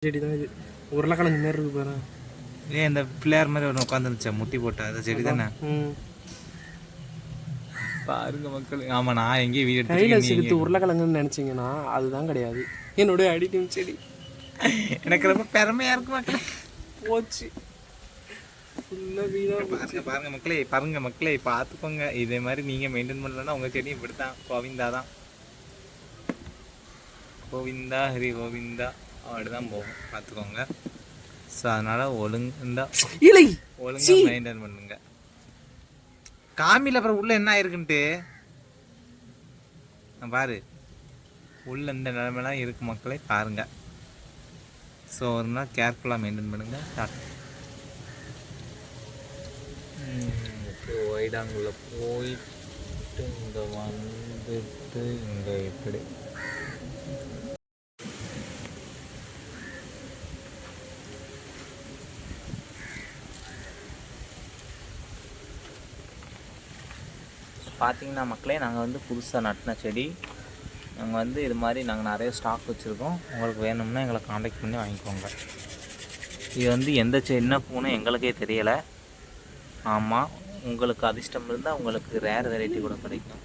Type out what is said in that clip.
செடி தான் இது. உருளைக்கிழங்கு மாரி இருக்கு பாரு. ஏன் இந்த பிள்ளையார் மாதிரி ஒன்று உட்காந்துருச்சா முட்டி போட்டா அது செடி தானே? பாருங்க மக்கள். ஆமா நான் எங்கேயும் வீடு கையில் சிரித்து உருளைக்கிழங்குன்னு நினச்சிங்கன்னா அதுதான் கிடையாது, என்னுடைய அடிக்கும் செடி. எனக்கு ரொம்ப பெருமையா இருக்கு மக்களே. போச்சு பாருங்க மக்களே, பாருங்க மக்களே, பார்த்துக்கோங்க. இதே மாதிரி நீங்கள் மெயின்டைன் பண்ணலன்னா உங்கள் செடி இப்படி தான் கோவிந்தா தான். கோவிந்தா ஹரி கோவிந்தா அப்படிதான் போகும், பார்த்துக்கோங்க. ஸோ அதனால் ஒழுங்கா மெயின்டைன் பண்ணுங்க. காமியில் அப்புறம் உள்ள என்ன ஆயிருக்குன்ட்டு பாரு, உள்ள இந்த நிலைமைலாம் இருக்கு மக்களே, பாருங்க. ஸோ ஒரு நாள் கேர்ஃபுல்லாக மெயின்டைன் பண்ணுங்க. ஒய்டாங்குள்ள போயிட்டு இங்கே வந்துட்டு இங்கே இப்படி பார்த்தீங்கன்னா மக்களே, நாங்கள் வந்து புதுசாக நட்டின செடி. நாங்கள் வந்து இது மாதிரி நாங்கள் நிறைய ஸ்டாக் வச்சுருக்கோம். உங்களுக்கு வேணும்னா எங்களை காண்டாக்ட் பண்ணி வாங்கிக்கோங்க. இது வந்து எந்த என்ன பூனை எங்களுக்கே தெரியலை. ஆமாம், உங்களுக்கு அதிர்ஷ்டம் இருந்தால் உங்களுக்கு ரேர் வெரைட்டி கூட கிடைக்கும்.